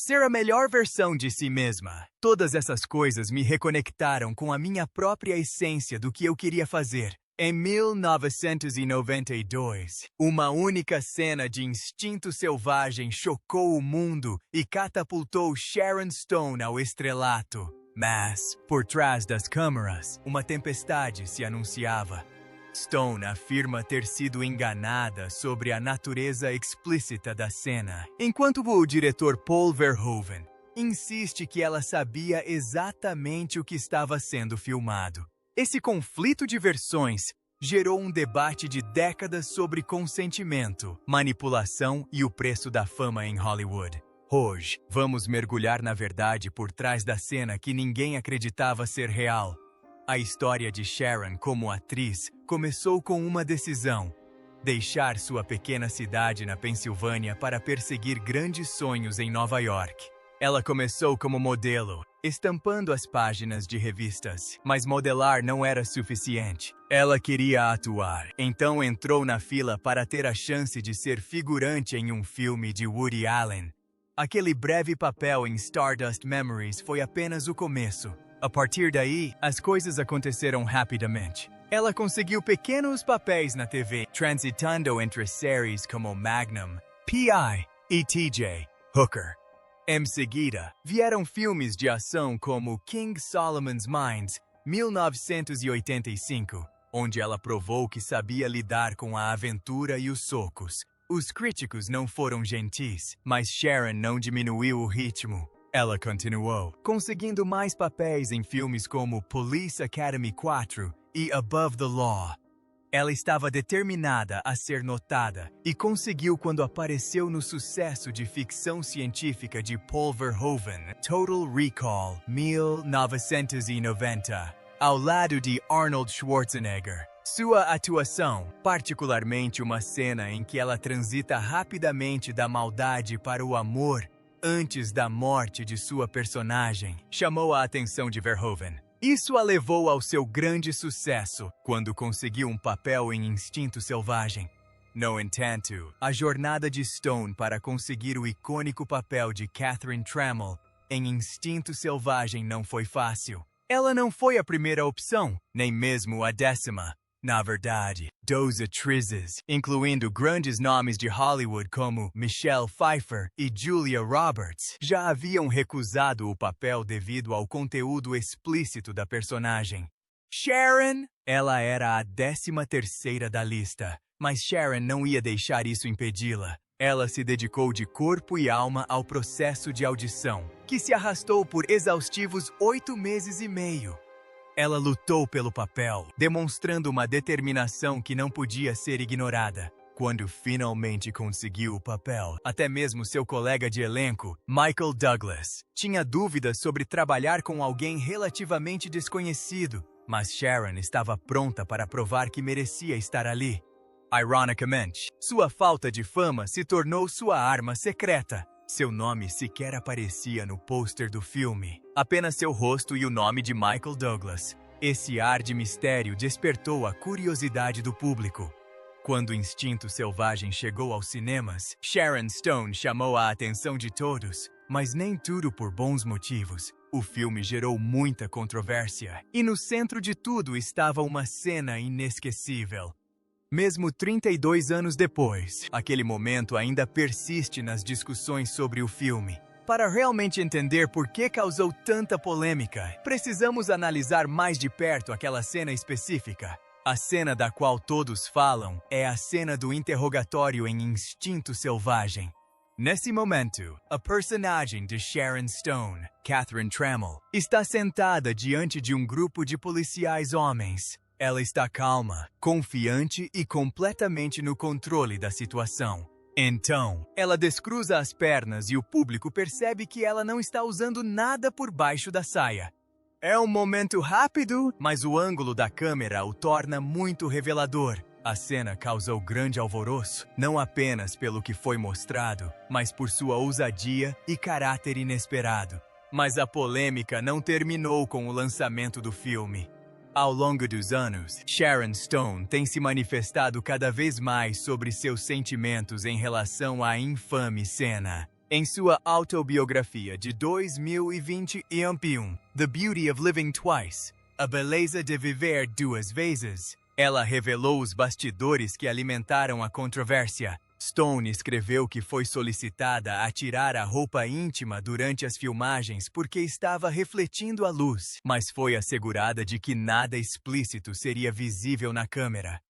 ser a melhor versão de si mesma. Todas essas coisas me reconectaram com a minha própria essência do que eu queria fazer. Em 1992, uma única cena de Instinto Selvagem chocou o mundo e catapultou Sharon Stone ao estrelato. Mas, por trás das câmeras, uma tempestade se anunciava. Stone afirma ter sido enganada sobre a natureza explícita da cena, enquanto o diretor Paul Verhoeven insiste que ela sabia exatamente o que estava sendo filmado. Esse conflito de versões gerou um debate de décadas sobre consentimento, manipulação e o preço da fama em Hollywood. Hoje, vamos mergulhar na verdade por trás da cena que ninguém acreditava ser real. A história de Sharon como atriz começou com uma decisão: deixar sua pequena cidade na Pensilvânia para perseguir grandes sonhos em Nova York. Ela começou como modelo, estampando as páginas de revistas, mas modelar não era suficiente. Ela queria atuar, então entrou na fila para ter a chance de ser figurante em um filme de Woody Allen. Aquele breve papel em Stardust Memories foi apenas o começo. A partir daí, as coisas aconteceram rapidamente. Ela conseguiu pequenos papéis na TV, transitando entre séries como Magnum, P.I. e T.J. Hooker. Em seguida, vieram filmes de ação como King Solomon's Mines, 1985, onde ela provou que sabia lidar com a aventura e os socos. Os críticos não foram gentis, mas Sharon não diminuiu o ritmo. Ela continuou, conseguindo mais papéis em filmes como Police Academy 4 e Above the Law. Ela estava determinada a ser notada e conseguiu quando apareceu no sucesso de ficção científica de Paul Verhoeven, Total Recall, 1990, ao lado de Arnold Schwarzenegger. Sua atuação, particularmente uma cena em que ela transita rapidamente da maldade para o amor antes da morte de sua personagem, chamou a atenção de Verhoeven. Isso a levou ao seu grande sucesso quando conseguiu um papel em Instinto Selvagem. No entanto, a jornada de Stone para conseguir o icônico papel de Catherine Trammell em Instinto Selvagem não foi fácil. Ela não foi a primeira opção, nem mesmo a 10ª. Na verdade, 12 atrizes, incluindo grandes nomes de Hollywood como Michelle Pfeiffer e Julia Roberts, já haviam recusado o papel devido ao conteúdo explícito da personagem. Sharon? Ela era a 13ª da lista, mas Sharon não ia deixar isso impedi-la. Ela se dedicou de corpo e alma ao processo de audição, que se arrastou por exaustivos 8 meses e meio. Ela lutou pelo papel, demonstrando uma determinação que não podia ser ignorada. Quando finalmente conseguiu o papel, até mesmo seu colega de elenco, Michael Douglas, tinha dúvidas sobre trabalhar com alguém relativamente desconhecido, mas Sharon estava pronta para provar que merecia estar ali. Ironicamente, sua falta de fama se tornou sua arma secreta. Seu nome sequer aparecia no pôster do filme, apenas seu rosto e o nome de Michael Douglas. Esse ar de mistério despertou a curiosidade do público. Quando Instinto Selvagem chegou aos cinemas, Sharon Stone chamou a atenção de todos, mas nem tudo por bons motivos. O filme gerou muita controvérsia, e no centro de tudo estava uma cena inesquecível. Mesmo 32 anos depois, aquele momento ainda persiste nas discussões sobre o filme. Para realmente entender por que causou tanta polêmica, precisamos analisar mais de perto aquela cena específica. A cena da qual todos falam é a cena do interrogatório em Instinto Selvagem. Nesse momento, a personagem de Sharon Stone, Catherine Trammell, está sentada diante de um grupo de policiais homens. Ela está calma, confiante e completamente no controle da situação. Então, ela descruza as pernas e o público percebe que ela não está usando nada por baixo da saia. É um momento rápido, mas o ângulo da câmera o torna muito revelador. A cena causou grande alvoroço, não apenas pelo que foi mostrado, mas por sua ousadia e caráter inesperado. Mas a polêmica não terminou com o lançamento do filme. Ao longo dos anos, Sharon Stone tem se manifestado cada vez mais sobre seus sentimentos em relação à infame cena. Em sua autobiografia de 2021, The Beauty of Living Twice, A Beleza de Viver Duas Vezes, ela revelou os bastidores que alimentaram a controvérsia. Stone escreveu que foi solicitada a tirar a roupa íntima durante as filmagens porque estava refletindo a luz, mas foi assegurada de que nada explícito seria visível na câmera.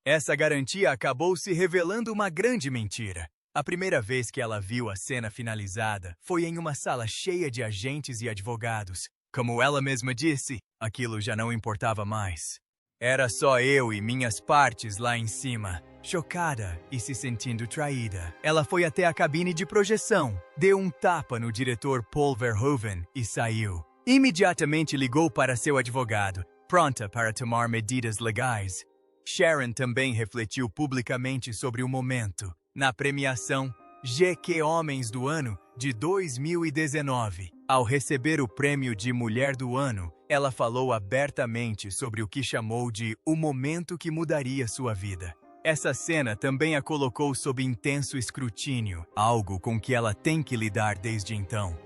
Essa garantia acabou se revelando uma grande mentira. A primeira vez que ela viu a cena finalizada foi em uma sala cheia de agentes e advogados. Como ela mesma disse, aquilo já não importava mais. Era só eu e minhas partes lá em cima, chocada e se sentindo traída. Ela foi até a cabine de projeção, deu um tapa no diretor Paul Verhoeven e saiu. Imediatamente ligou para seu advogado, pronta para tomar medidas legais. Sharon também refletiu publicamente sobre o momento. Na premiação GQ Homens do Ano de 2019, ao receber o prêmio de Mulher do Ano, ela falou abertamente sobre o que chamou de o momento que mudaria sua vida. Essa cena também a colocou sob intenso escrutínio, algo com que ela tem que lidar desde então.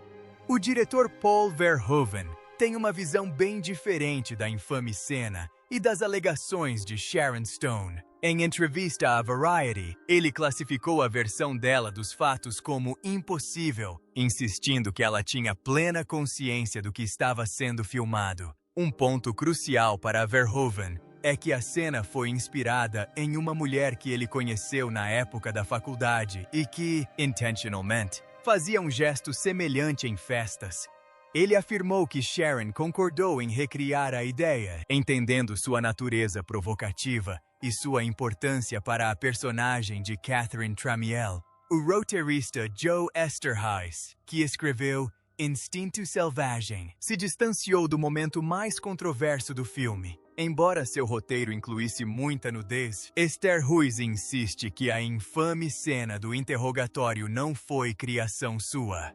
O diretor Paul Verhoeven tem uma visão bem diferente da infame cena e das alegações de Sharon Stone. Em entrevista à Variety, ele classificou a versão dela dos fatos como impossível, insistindo que ela tinha plena consciência do que estava sendo filmado. Um ponto crucial para Verhoeven é que a cena foi inspirada em uma mulher que ele conheceu na época da faculdade e que, intentionalmente, fazia um gesto semelhante em festas. Ele afirmou que Sharon concordou em recriar a ideia, entendendo sua natureza provocativa e sua importância para a personagem de Catherine Tramiel. O roteirista Joe Esterhazy, que escreveu Instinto Selvagem, se distanciou do momento mais controverso do filme. Embora seu roteiro incluísse muita nudez, Esterhazy insiste que a infame cena do interrogatório não foi criação sua.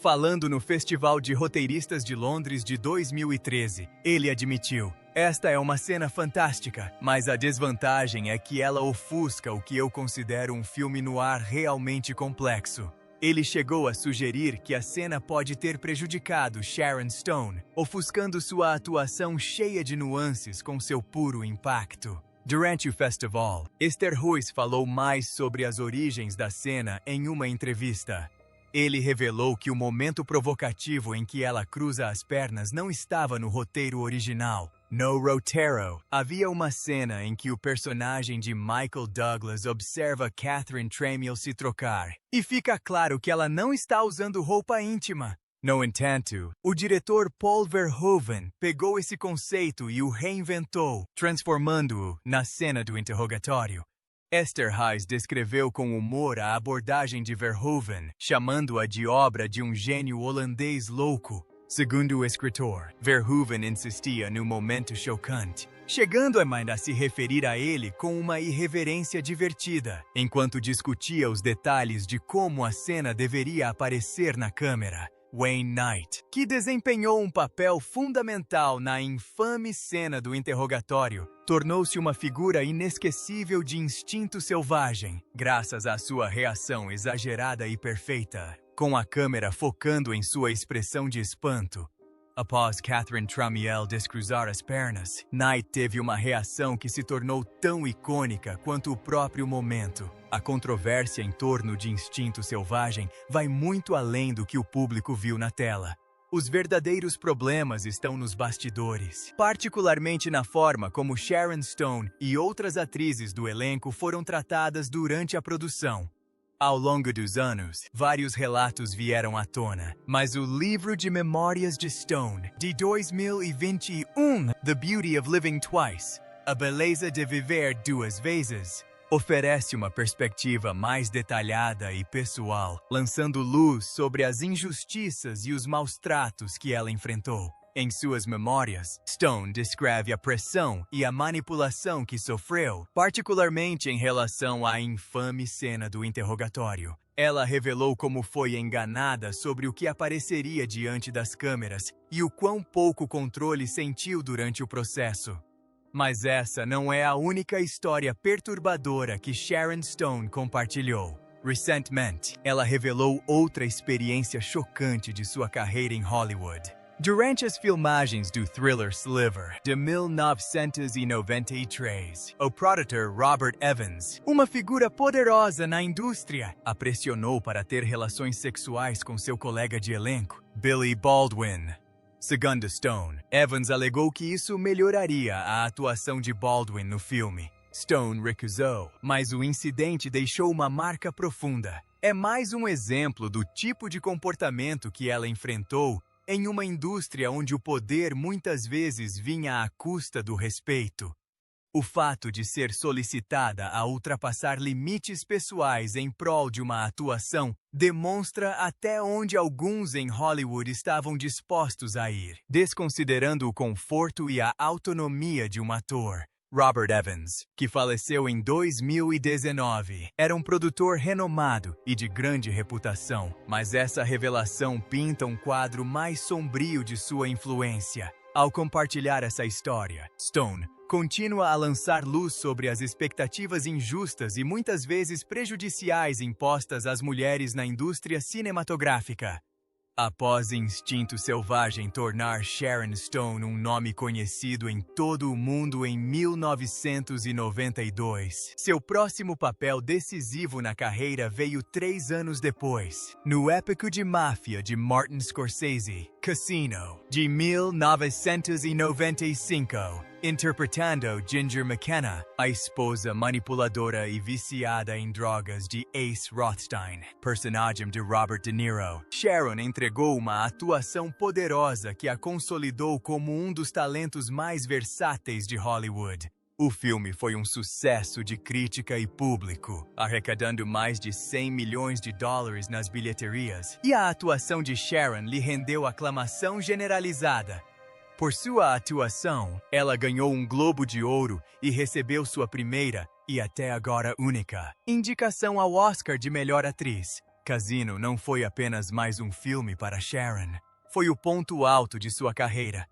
Falando no Festival de Roteiristas de Londres de 2013, ele admitiu: "Esta é uma cena fantástica, mas a desvantagem é que ela ofusca o que eu considero um filme noir realmente complexo." Ele chegou a sugerir que a cena pode ter prejudicado Sharon Stone, ofuscando sua atuação cheia de nuances com seu puro impacto. Durante o festival, Esterhazy falou mais sobre as origens da cena em uma entrevista. Ele revelou que o momento provocativo em que ela cruza as pernas não estava no roteiro original. No roteiro, havia uma cena em que o personagem de Michael Douglas observa Catherine Tramiel se trocar, e fica claro que ela não está usando roupa íntima. No entanto, o diretor Paul Verhoeven pegou esse conceito e o reinventou, transformando-o na cena do interrogatório. Esterhazy descreveu com humor a abordagem de Verhoeven, chamando-a de obra de um gênio holandês louco. Segundo o escritor, Verhoeven insistia no momento chocante, chegando a se referir a ele com uma irreverência divertida, enquanto discutia os detalhes de como a cena deveria aparecer na câmera. Wayne Knight, que desempenhou um papel fundamental na infame cena do interrogatório, tornou-se uma figura inesquecível de instinto selvagem, graças à sua reação exagerada e perfeita, com a câmera focando em sua expressão de espanto. Após Catherine Tramiel descruzar as pernas, Knight teve uma reação que se tornou tão icônica quanto o próprio momento. A controvérsia em torno de Instinto Selvagem vai muito além do que o público viu na tela. Os verdadeiros problemas estão nos bastidores, particularmente na forma como Sharon Stone e outras atrizes do elenco foram tratadas durante a produção. Ao longo dos anos, vários relatos vieram à tona, mas o livro de memórias de Stone, de 2021, The Beauty of Living Twice, A Beleza de Viver Duas Vezes, oferece uma perspectiva mais detalhada e pessoal, lançando luz sobre as injustiças e os maus tratos que ela enfrentou. Em suas memórias, Stone descreve a pressão e a manipulação que sofreu, particularmente em relação à infame cena do interrogatório. Ela revelou como foi enganada sobre o que apareceria diante das câmeras e o quão pouco controle sentiu durante o processo. Mas essa não é a única história perturbadora que Sharon Stone compartilhou. Recentemente, ela revelou outra experiência chocante de sua carreira em Hollywood. Durante as filmagens do thriller Sliver, de 1993, o produtor Robert Evans, uma figura poderosa na indústria, a pressionou para ter relações sexuais com seu colega de elenco, Billy Baldwin. Segundo Stone, Evans alegou que isso melhoraria a atuação de Baldwin no filme. Stone recusou, mas o incidente deixou uma marca profunda. É mais um exemplo do tipo de comportamento que ela enfrentou em uma indústria onde o poder muitas vezes vinha à custa do respeito. O fato de ser solicitada a ultrapassar limites pessoais em prol de uma atuação demonstra até onde alguns em Hollywood estavam dispostos a ir, desconsiderando o conforto e a autonomia de um ator. Robert Evans, que faleceu em 2019, era um produtor renomado e de grande reputação, mas essa revelação pinta um quadro mais sombrio de sua influência. Ao compartilhar essa história, Stone continua a lançar luz sobre as expectativas injustas e muitas vezes prejudiciais impostas às mulheres na indústria cinematográfica. Após Instinto Selvagem tornar Sharon Stone um nome conhecido em todo o mundo em 1992, seu próximo papel decisivo na carreira veio 3 anos depois, no épico de máfia de Martin Scorsese, Casino, de 1995. Interpretando Ginger McKenna, a esposa manipuladora e viciada em drogas de Ace Rothstein, personagem de Robert De Niro, Sharon entregou uma atuação poderosa que a consolidou como um dos talentos mais versáteis de Hollywood. O filme foi um sucesso de crítica e público, arrecadando mais de $100 milhões nas bilheterias, e a atuação de Sharon lhe rendeu aclamação generalizada. Por sua atuação, ela ganhou um Globo de Ouro e recebeu sua primeira, e até agora única, indicação ao Oscar de Melhor Atriz. Casino não foi apenas mais um filme para Sharon. Foi o ponto alto de sua carreira.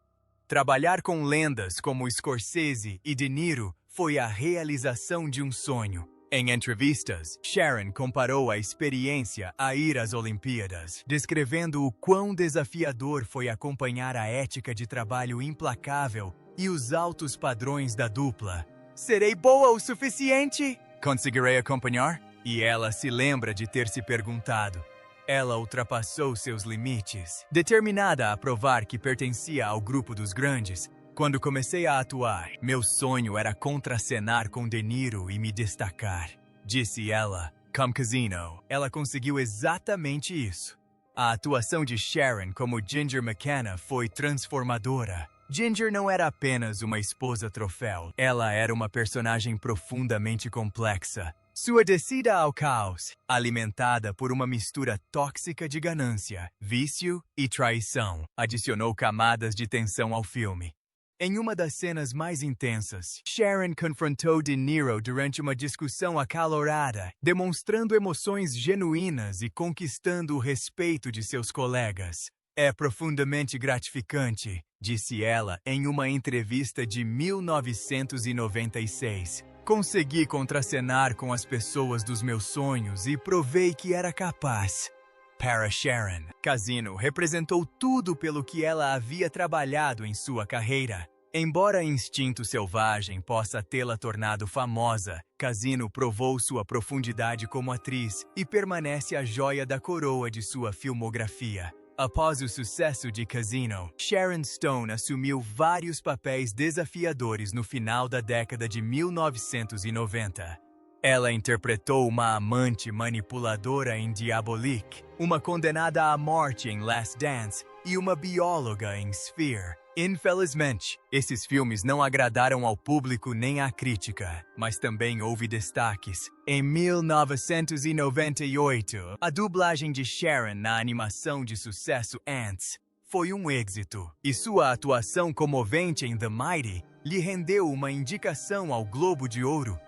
Trabalhar com lendas como Scorsese e De Niro foi a realização de um sonho. Em entrevistas, Sharon comparou a experiência a ir às Olimpíadas, descrevendo o quão desafiador foi acompanhar a ética de trabalho implacável e os altos padrões da dupla. Serei boa o suficiente? Conseguirei acompanhar? E ela se lembra de ter se perguntado. Ela ultrapassou seus limites, determinada a provar que pertencia ao grupo dos grandes. Quando comecei a atuar, meu sonho era contracenar com De Niro e me destacar, disse ela. Com Casino, ela conseguiu exatamente isso. A atuação de Sharon como Ginger McKenna foi transformadora. Ginger não era apenas uma esposa troféu, ela era uma personagem profundamente complexa. Sua descida ao caos, alimentada por uma mistura tóxica de ganância, vício e traição, adicionou camadas de tensão ao filme. Em uma das cenas mais intensas, Sharon confrontou De Niro durante uma discussão acalorada, demonstrando emoções genuínas e conquistando o respeito de seus colegas. É profundamente gratificante, disse ela em uma entrevista de 1996. Consegui contracenar com as pessoas dos meus sonhos e provei que era capaz. Para Sharon, Casino representou tudo pelo que ela havia trabalhado em sua carreira. Embora Instinto Selvagem possa tê-la tornado famosa, Casino provou sua profundidade como atriz e permanece a joia da coroa de sua filmografia. Após o sucesso de Casino, Sharon Stone assumiu vários papéis desafiadores no final da década de 1990. Ela interpretou uma amante manipuladora em Diabolique, uma condenada à morte em Last Dance e uma bióloga em Sphere. Infelizmente, esses filmes não agradaram ao público nem à crítica, mas também houve destaques. Em 1998, a dublagem de Sharon na animação de sucesso Ants foi um êxito, e sua atuação comovente em The Mighty lhe rendeu uma indicação ao Globo de Ouro.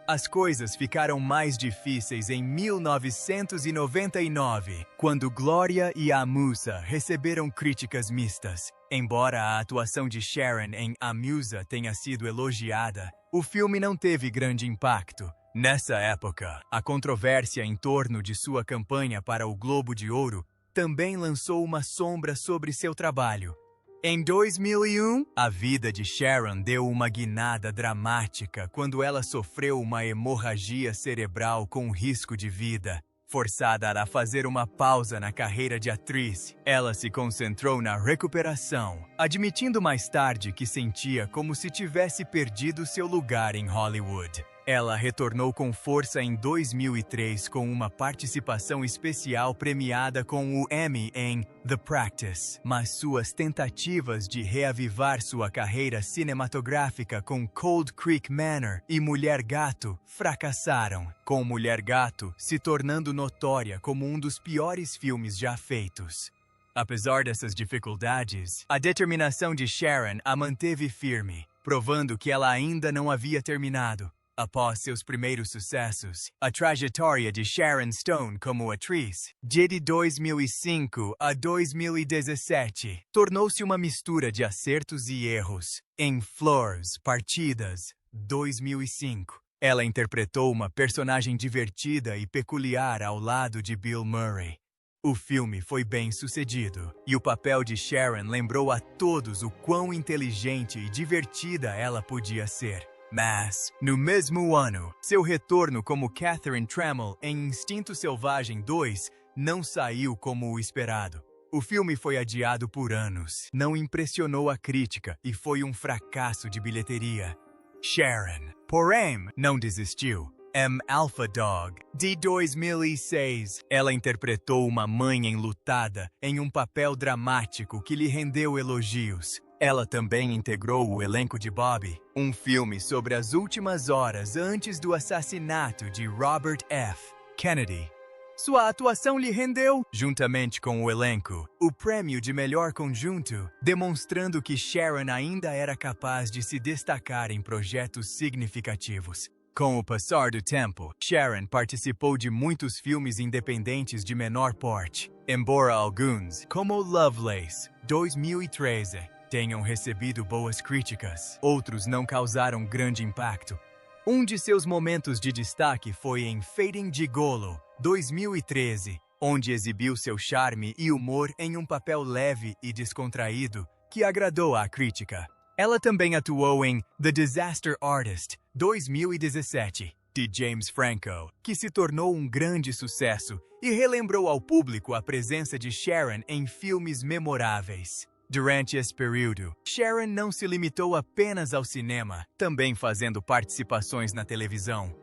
As coisas ficaram mais difíceis em 1999, quando Glória e a Musa receberam críticas mistas. Embora a atuação de Sharon em A Musa tenha sido elogiada, o filme não teve grande impacto. Nessa época, a controvérsia em torno de sua campanha para o Globo de Ouro também lançou uma sombra sobre seu trabalho. Em 2001, a vida de Sharon deu uma guinada dramática quando ela sofreu uma hemorragia cerebral com risco de vida. Forçada a fazer uma pausa na carreira de atriz, ela se concentrou na recuperação, admitindo mais tarde que sentia como se tivesse perdido seu lugar em Hollywood. Ela retornou com força em 2003 com uma participação especial premiada com o Emmy em The Practice, mas suas tentativas de reavivar sua carreira cinematográfica com Cold Creek Manor e Mulher Gato fracassaram, com Mulher Gato se tornando notória como um dos piores filmes já feitos. Apesar dessas dificuldades, a determinação de Sharon a manteve firme, provando que ela ainda não havia terminado. Após seus primeiros sucessos, a trajetória de Sharon Stone como atriz, de 2005 a 2017, tornou-se uma mistura de acertos e erros. Em Flores, Partidas, 2005, ela interpretou uma personagem divertida e peculiar ao lado de Bill Murray. O filme foi bem sucedido, e o papel de Sharon lembrou a todos o quão inteligente e divertida ela podia ser. Mas, no mesmo ano, seu retorno como Catherine Trammell em Instinto Selvagem 2 não saiu como o esperado. O filme foi adiado por anos, não impressionou a crítica e foi um fracasso de bilheteria. Sharon, porém, não desistiu. Em Alpha Dog, de 2006, ela interpretou uma mãe enlutada em um papel dramático que lhe rendeu elogios. Ela também integrou o elenco de Bobby, um filme sobre as últimas horas antes do assassinato de Robert F. Kennedy. Sua atuação lhe rendeu, juntamente com o elenco, o prêmio de melhor conjunto, demonstrando que Sharon ainda era capaz de se destacar em projetos significativos. Com o passar do tempo, Sharon participou de muitos filmes independentes de menor porte, embora alguns, como Lovelace, 2013, tenham recebido boas críticas. Outros não causaram grande impacto. Um de seus momentos de destaque foi em Fading Gigolo, 2013, onde exibiu seu charme e humor em um papel leve e descontraído que agradou à crítica. Ela também atuou em The Disaster Artist, 2017, de James Franco, que se tornou um grande sucesso e relembrou ao público a presença de Sharon em filmes memoráveis. Durante esse período, Sharon não se limitou apenas ao cinema, também fazendo participações na televisão.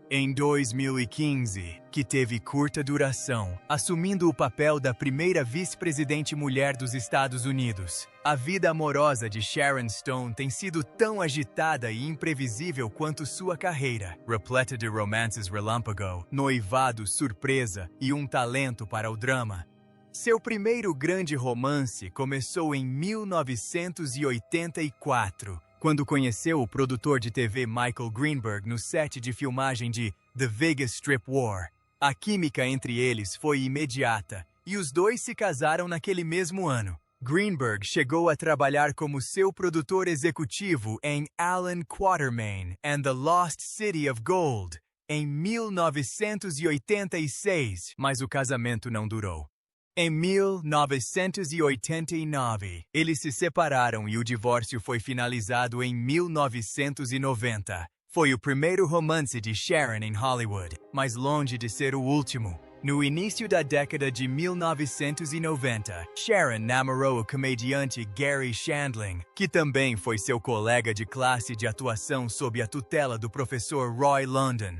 Em 2015, que teve curta duração, assumindo o papel da primeira vice-presidente mulher dos Estados Unidos. A vida amorosa de Sharon Stone tem sido tão agitada e imprevisível quanto sua carreira, repleta de romances relâmpago, noivado, surpresa e um talento para o drama. Seu primeiro grande romance começou em 1984, quando conheceu o produtor de TV Michael Greenberg no set de filmagem de The Vegas Strip War. A química entre eles foi imediata, e os dois se casaram naquele mesmo ano. Greenberg chegou a trabalhar como seu produtor executivo em Alan Quatermain and the Lost City of Gold, em 1986, mas o casamento não durou. Em 1989, eles se separaram e o divórcio foi finalizado em 1990. Foi o primeiro romance de Sharon em Hollywood, mas longe de ser o último. No início da década de 1990, Sharon namorou o comediante Garry Shandling, que também foi seu colega de classe de atuação sob a tutela do professor Roy London.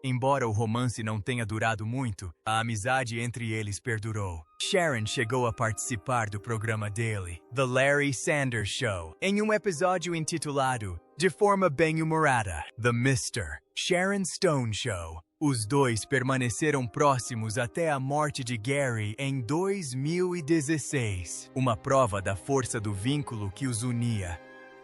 Embora o romance não tenha durado muito, a amizade entre eles perdurou. Sharon chegou a participar do programa dele, The Larry Sanders Show, em um episódio intitulado, de forma bem-humorada, The Mr. Sharon Stone Show. Os dois permaneceram próximos até a morte de Garry em 2016, uma prova da força do vínculo que os unia.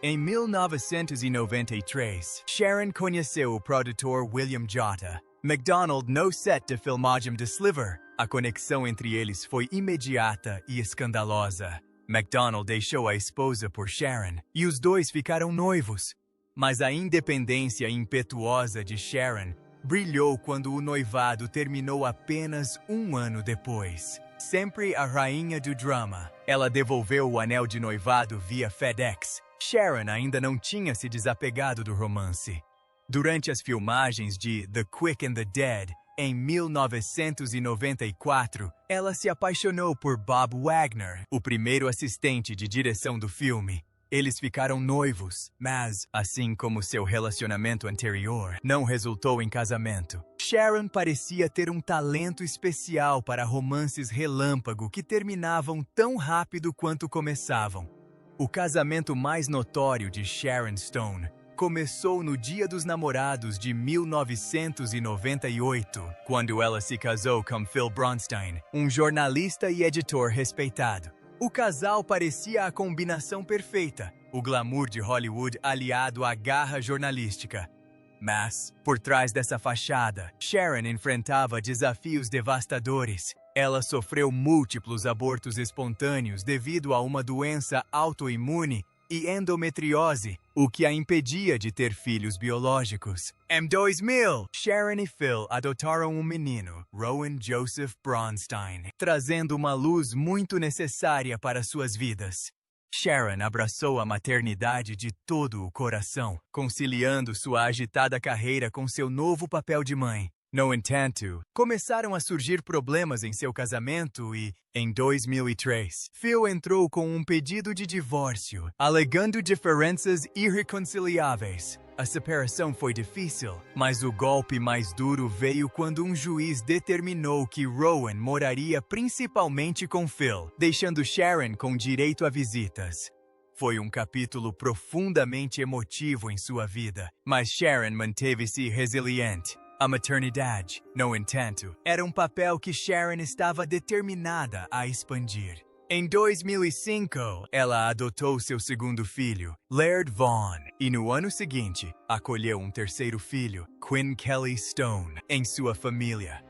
Em 1993, Sharon conheceu o produtor William J. McDonald no set de filmagem de Sliver. A conexão entre eles foi imediata e escandalosa. McDonald deixou a esposa por Sharon e os dois ficaram noivos. Mas a independência impetuosa de Sharon brilhou quando o noivado terminou apenas um ano depois. Sempre a rainha do drama, ela devolveu o anel de noivado via FedEx. Sharon ainda não tinha se desapegado do romance. Durante as filmagens de The Quick and the Dead, em 1994, ela se apaixonou por Bob Wagner, o primeiro assistente de direção do filme. Eles ficaram noivos, mas, assim como seu relacionamento anterior, não resultou em casamento. Sharon parecia ter um talento especial para romances relâmpago que terminavam tão rápido quanto começavam. O casamento mais notório de Sharon Stone começou no Dia dos Namorados de 1998, quando ela se casou com Phil Bronstein, um jornalista e editor respeitado. O casal parecia a combinação perfeita, o glamour de Hollywood aliado à garra jornalística. Mas, por trás dessa fachada, Sharon enfrentava desafios devastadores. Ela sofreu múltiplos abortos espontâneos devido a uma doença autoimune e endometriose, o que a impedia de ter filhos biológicos. Em 2000, Sharon e Phil adotaram um menino, Rowan Joseph Bronstein, trazendo uma luz muito necessária para suas vidas. Sharon abraçou a maternidade de todo o coração, conciliando sua agitada carreira com seu novo papel de mãe. No entanto, começaram a surgir problemas em seu casamento e, em 2003, Phil entrou com um pedido de divórcio, alegando diferenças irreconciliáveis. A separação foi difícil, mas o golpe mais duro veio quando um juiz determinou que Rowan moraria principalmente com Phil, deixando Sharon com direito a visitas. Foi um capítulo profundamente emotivo em sua vida, mas Sharon manteve-se resiliente. A maternidade, no entanto, era um papel que Sharon estava determinada a expandir. Em 2005, ela adotou seu segundo filho, Laird Vaughn, e no ano seguinte, acolheu um terceiro filho, Quinn Kelly Stone, em sua família.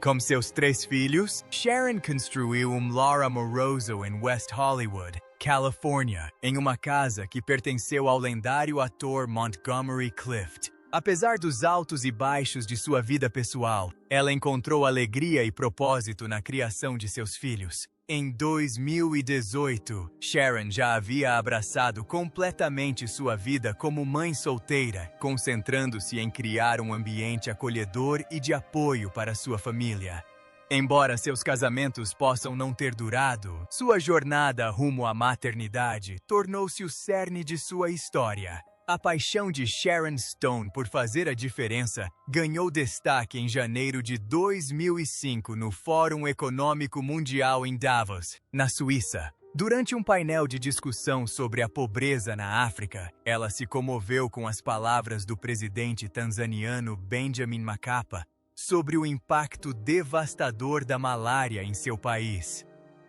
Com seus 3 filhos, Sharon construiu um lar amoroso em West Hollywood, Califórnia, em uma casa que pertenceu ao lendário ator Montgomery Clift. Apesar dos altos e baixos de sua vida pessoal, ela encontrou alegria e propósito na criação de seus filhos. Em 2018, Sharon já havia abraçado completamente sua vida como mãe solteira, concentrando-se em criar um ambiente acolhedor e de apoio para sua família. Embora seus casamentos possam não ter durado, sua jornada rumo à maternidade tornou-se o cerne de sua história. A paixão de Sharon Stone por fazer a diferença ganhou destaque em janeiro de 2005 no Fórum Econômico Mundial em Davos, na Suíça. Durante um painel de discussão sobre a pobreza na África, ela se comoveu com as palavras do presidente tanzaniano Benjamin Mkapa sobre o impacto devastador da malária em seu país.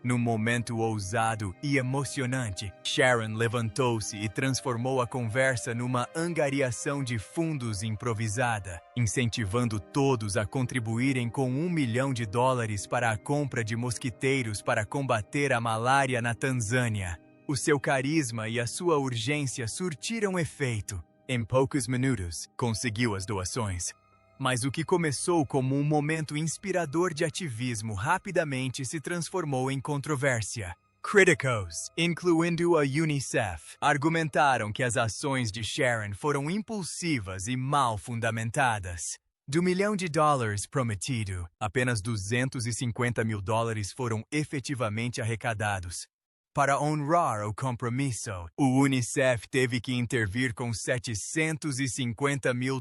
Num momento ousado e emocionante, Sharon levantou-se e transformou a conversa numa angariação de fundos improvisada, incentivando todos a contribuírem com $1 milhão para a compra de mosquiteiros para combater a malária na Tanzânia. O seu carisma e a sua urgência surtiram efeito. Em poucos minutos, conseguiu as doações. Mas o que começou como um momento inspirador de ativismo rapidamente se transformou em controvérsia. Críticos, incluindo a Unicef, argumentaram que as ações de Sharon foram impulsivas e mal fundamentadas. Do $1 milhão prometido, apenas $250 mil foram efetivamente arrecadados. Para honrar o compromisso, o Unicef teve que intervir com $750 mil,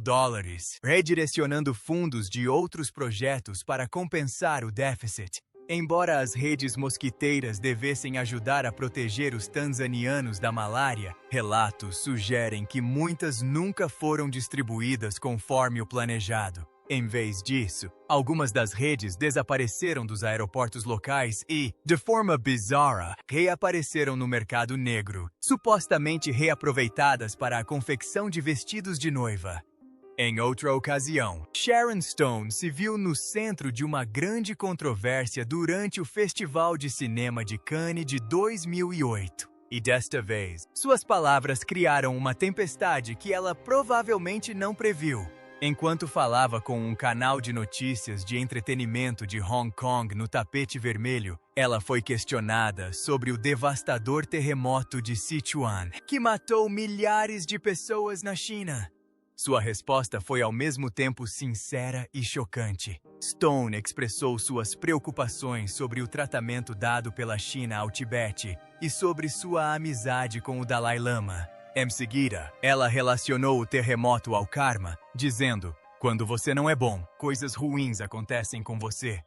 redirecionando fundos de outros projetos para compensar o déficit. Embora as redes mosquiteiras devessem ajudar a proteger os tanzanianos da malária, relatos sugerem que muitas nunca foram distribuídas conforme o planejado. Em vez disso, algumas das redes desapareceram dos aeroportos locais e, de forma bizarra, reapareceram no mercado negro, supostamente reaproveitadas para a confecção de vestidos de noiva. Em outra ocasião, Sharon Stone se viu no centro de uma grande controvérsia durante o Festival de Cinema de Cannes de 2008. E desta vez, suas palavras criaram uma tempestade que ela provavelmente não previu. Enquanto falava com um canal de notícias de entretenimento de Hong Kong no tapete vermelho, ela foi questionada sobre o devastador terremoto de Sichuan, que matou milhares de pessoas na China. Sua resposta foi ao mesmo tempo sincera e chocante. Stone expressou suas preocupações sobre o tratamento dado pela China ao Tibete e sobre sua amizade com o Dalai Lama. Em seguida, ela relacionou o terremoto ao karma, dizendo: "Quando você não é bom, coisas ruins acontecem com você."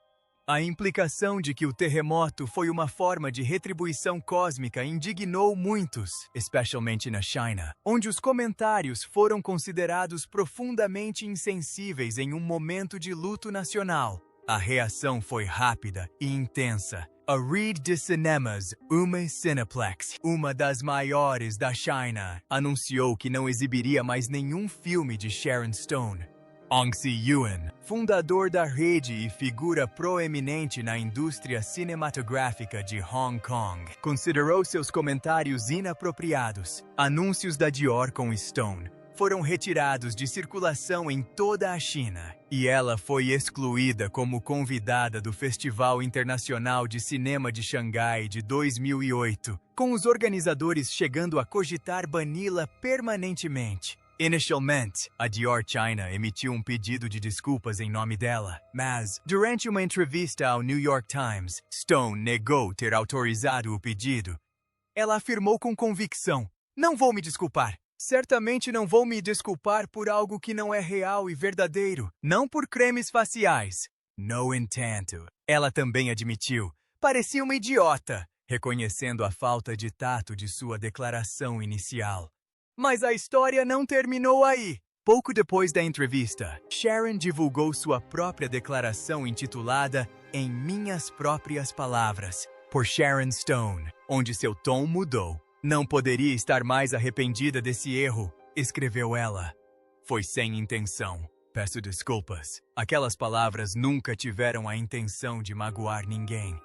A implicação de que o terremoto foi uma forma de retribuição cósmica indignou muitos, especialmente na China, onde os comentários foram considerados profundamente insensíveis em um momento de luto nacional. A reação foi rápida e intensa. A Rede de Cinemas, uma Cineplex, uma das maiores da China, anunciou que não exibiria mais nenhum filme de Sharon Stone. Ong Si-yuan, fundador da rede e figura proeminente na indústria cinematográfica de Hong Kong, considerou seus comentários inapropriados. Anúncios da Dior com Stone foram retirados de circulação em toda a China, e ela foi excluída como convidada do Festival Internacional de Cinema de Xangai de 2008, com os organizadores chegando a cogitar bani-la permanentemente. Inicialmente, a Dior China emitiu um pedido de desculpas em nome dela, mas, durante uma entrevista ao New York Times, Stone negou ter autorizado o pedido. Ela afirmou com convicção: "Não vou me desculpar. Certamente não vou me desculpar por algo que não é real e verdadeiro, não por cremes faciais." No entanto, ela também admitiu: "Parecia uma idiota", reconhecendo a falta de tato de sua declaração inicial. Mas a história não terminou aí. Pouco depois da entrevista, Sharon divulgou sua própria declaração intitulada Em Minhas Próprias Palavras, por Sharon Stone, onde seu tom mudou. "Não poderia estar mais arrependida desse erro", escreveu ela. "Foi sem intenção. Peço desculpas. Aquelas palavras nunca tiveram a intenção de magoar ninguém."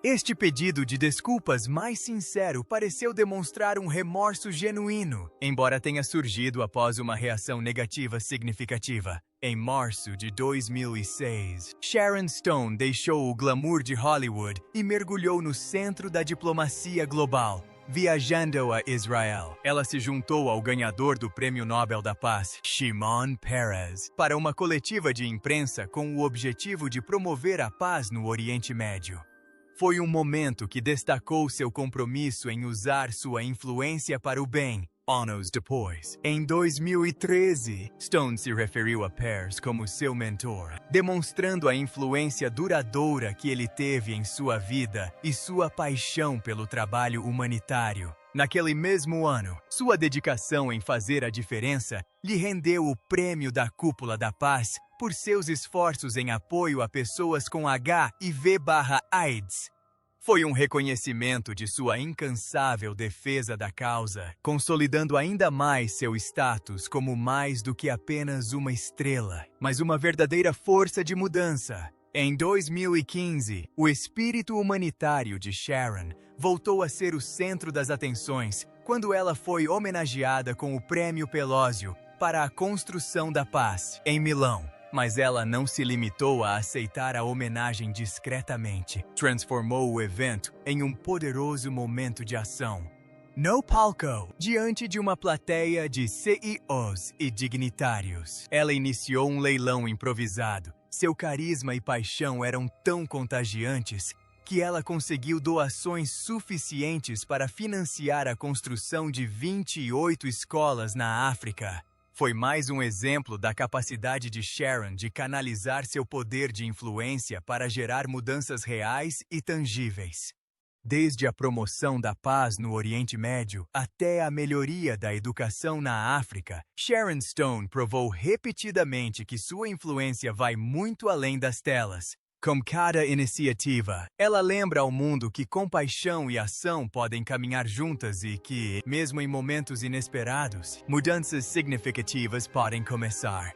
Este pedido de desculpas mais sincero pareceu demonstrar um remorso genuíno, embora tenha surgido após uma reação negativa significativa. Em março de 2006, Sharon Stone deixou o glamour de Hollywood e mergulhou no centro da diplomacia global. Viajando a Israel, ela se juntou ao ganhador do Prêmio Nobel da Paz, Shimon Peres, para uma coletiva de imprensa com o objetivo de promover a paz no Oriente Médio. Foi um momento que destacou seu compromisso em usar sua influência para o bem. Anos depois, em 2013, Stone se referiu a Peres como seu mentor, demonstrando a influência duradoura que ele teve em sua vida e sua paixão pelo trabalho humanitário. Naquele mesmo ano, sua dedicação em fazer a diferença lhe rendeu o Prêmio da Cúpula da Paz por seus esforços em apoio a pessoas com HIV/AIDS. Foi um reconhecimento de sua incansável defesa da causa, consolidando ainda mais seu status como mais do que apenas uma estrela, mas uma verdadeira força de mudança. Em 2015, o espírito humanitário de Sharon voltou a ser o centro das atenções quando ela foi homenageada com o Prêmio Pelósio para a construção da paz, em Milão. Mas ela não se limitou a aceitar a homenagem discretamente. Transformou o evento em um poderoso momento de ação. No palco, diante de uma plateia de CEOs e dignitários, ela iniciou um leilão improvisado. Seu carisma e paixão eram tão contagiantes que ela conseguiu doações suficientes para financiar a construção de 28 escolas na África. Foi mais um exemplo da capacidade de Sharon de canalizar seu poder de influência para gerar mudanças reais e tangíveis. Desde a promoção da paz no Oriente Médio até a melhoria da educação na África, Sharon Stone provou repetidamente que sua influência vai muito além das telas. Com cada iniciativa, ela lembra ao mundo que compaixão e ação podem caminhar juntas e que, mesmo em momentos inesperados, mudanças significativas podem começar.